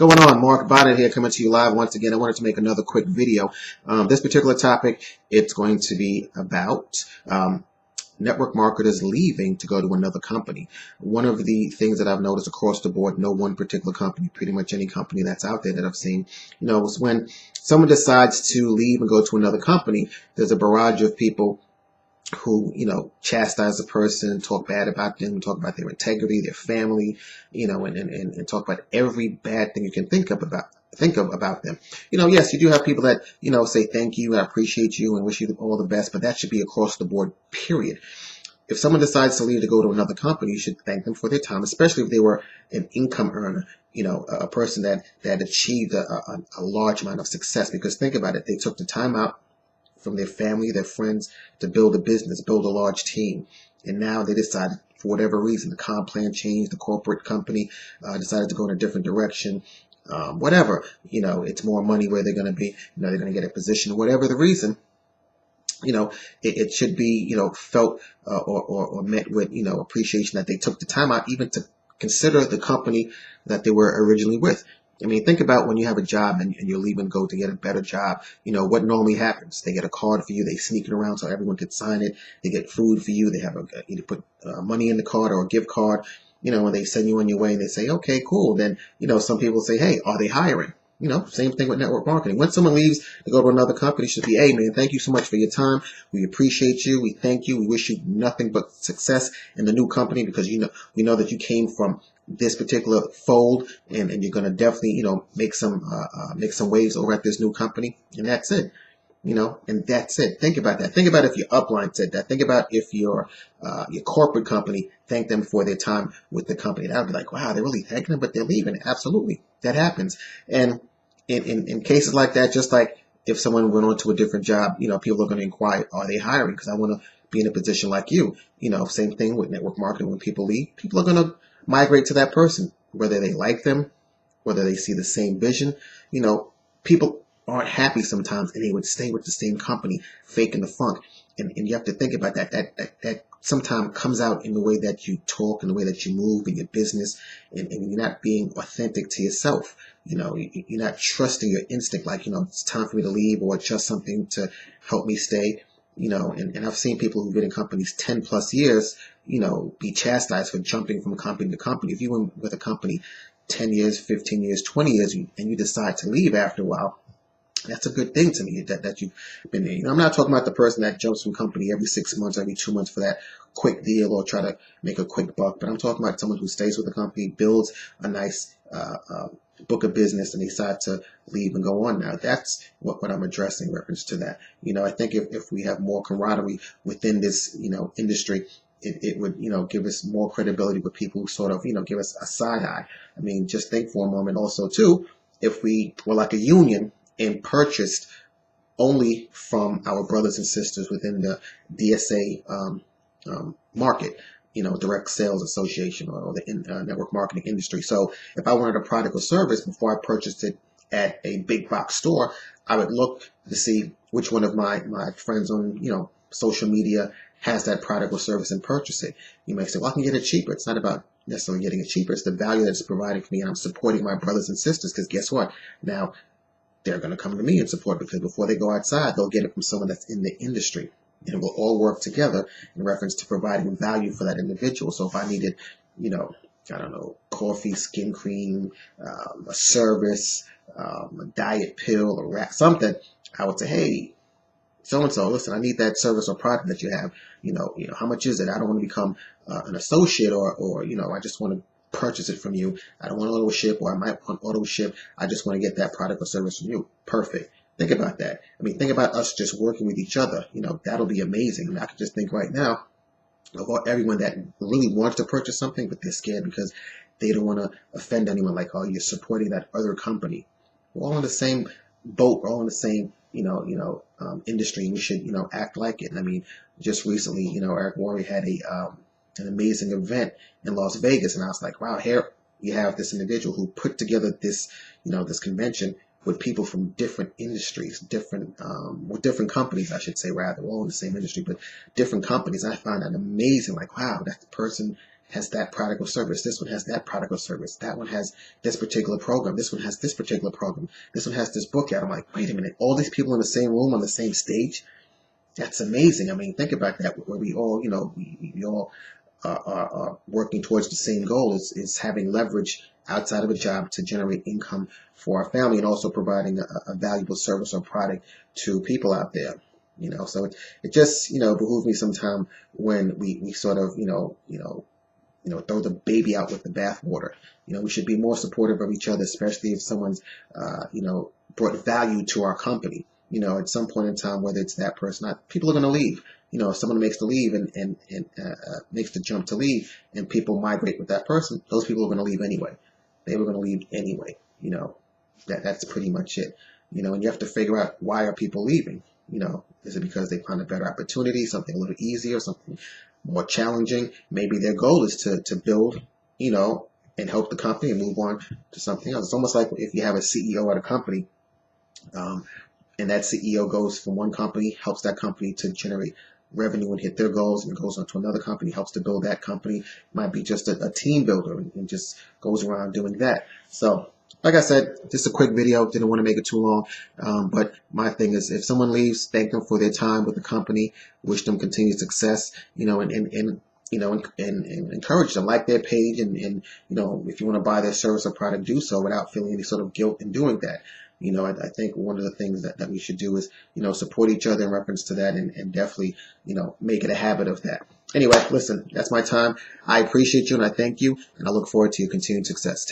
What's going on? Mark Bonnet here, coming to you live once again. I wanted to make another quick video. This particular topic, it's going to be about network marketers leaving to go to another company. One of the things that I've noticed across the board, no one particular company, pretty much any company that's out there that I've seen, is when someone decides to leave and go to another company, there's a barrage of people who, chastise the person, talk bad about them, talk about their integrity, their family, and talk about every bad thing you can think of about them. Yes, you do have people that, say thank you, I appreciate you, and wish you all the best, but that should be across the board, period. If someone decides to leave to go to another company, you should thank them for their time, especially if they were an income earner, a person that achieved a large amount of success. Because think about it, they took the time out from their family, their friends, to build a business, build a large team. And now they decided, for whatever reason, the comp plan changed, the corporate company decided to go in a different direction. Whatever, it's more money where they're going to be, they're going to get a position, whatever the reason. It should be, felt or met with, appreciation that they took the time out even to consider the company that they were originally with. I mean, think about when you have a job and you're leaving to go to get a better job. What normally happens? They get a card for you. They sneak it around so everyone can sign it. They get food for you. They have either put money in the card or a gift card. When they send you on your way and they say, okay, cool. Then, some people say, hey, are they hiring? Same thing with network marketing. When someone leaves to go to another company, it should be, hey, man, thank you so much for your time. We appreciate you. We thank you. We wish you nothing but success in the new company because, we know that you came from this particular fold and you're going to definitely, make some waves over at this new company. And that's it. And that's it. Think about that. Think about if your upline said that. Think about if your corporate company thanked them for their time with the company. That would be like, wow, they're really thanking them, but they're leaving. Absolutely. That happens. And in cases like that, just like if someone went on to a different job, people are going to inquire, are they hiring? Because I want to be in a position like you. Same thing with network marketing. When people leave, people are going to migrate to that person, whether they like them, whether they see the same vision. People aren't happy sometimes and they would stay with the same company, faking the funk. And you have to think about that sometimes comes out in the way that you talk, in the way that you move in your business, and you're not being authentic to yourself. You're not trusting your instinct, like, it's time for me to leave or just something to help me stay. And I've seen people who've been in companies 10 plus years, be chastised for jumping from company to company. If you were with a company 10 years, 15 years, 20 years, and you decide to leave after a while, that's a good thing to me that you've been there. I'm not talking about the person that jumps from company every 6 months, every 2 months for that quick deal or try to make a quick buck. But I'm talking about someone who stays with the company, builds a nice book of business, and they decide to leave and go on. Now, that's what I'm addressing in reference to that. I think if we have more camaraderie within this, industry, it would, give us more credibility with people who sort of, give us a side eye. I mean, just think for a moment also, too, if we were like a union and purchased only from our brothers and sisters within the DSA market, direct sales association or the network marketing industry. So if I wanted a product or service before I purchased it at a big box store, I would look to see which one of my friends on, social media has that product or service and purchase it. You may say, well, I can get it cheaper. It's not about necessarily getting it cheaper. It's the value that it's providing for me. And I'm supporting my brothers and sisters because guess what? Now, they're going to come to me and support because before they go outside, they'll get it from someone that's in the industry. And we'll all work together in reference to providing value for that individual. So if I needed, I don't know, coffee, skin cream, a service, a diet pill, or something, I would say, hey, so-and-so, listen, I need that service or product that you have. How much is it? I don't want to become an associate or I just want to purchase it from you. I don't want auto ship, or I might want auto ship. I just want to get that product or service from you. Perfect. Think about that. I mean, think about us just working with each other. That'll be amazing. I mean, I can just think right now of everyone that really wants to purchase something, but they're scared because they don't want to offend anyone. Like, oh, you're supporting that other company. We're all in the same boat. We're all in the same, industry, and we should, act like it. And I mean, just recently, Eric Worre had an amazing event in Las Vegas, and I was like, wow, here you have this individual who put together this, this convention with people from different industries, with different companies, I should say, rather, all in the same industry, but different companies. I found that amazing. Like, wow, that person has that product or service. This one has that product or service. That one has this particular program. This one has this particular program. This one has this book out. I'm like, wait a minute, all these people in the same room on the same stage? That's amazing. I mean, think about that, where we all, we all are working towards the same goal, is having leverage outside of a job to generate income for our family, and also providing a valuable service or product to people out there. So it just, behooves me sometime when we sort of, throw the baby out with the bathwater. We should be more supportive of each other, especially if someone's, brought value to our company. At some point in time, whether it's that person, people are going to leave. If someone makes the leave and makes the jump to leave, and people migrate with that person, those people are going to leave anyway. They were going to leave anyway. That's pretty much it. And you have to figure out, why are people leaving? Is it because they find a better opportunity, something a little easier, something more challenging? Maybe their goal is to build, and help the company and move on to something else. It's almost like if you have a CEO at a company, and that CEO goes from one company, helps that company to generate revenue and hit their goals, and goes on to another company, helps to build that company. Might be just a team builder, and just goes around doing that. So, like I said, just a quick video. Didn't want to make it too long. But my thing is, if someone leaves, thank them for their time with the company. Wish them continued success. And encourage them, like their page, and if you want to buy their service or product, do so without feeling any sort of guilt in doing that. I think one of the things that we should do is, support each other in reference to that, and definitely, make it a habit of that. Anyway, listen, that's my time. I appreciate you, and I thank you, and I look forward to your continued success.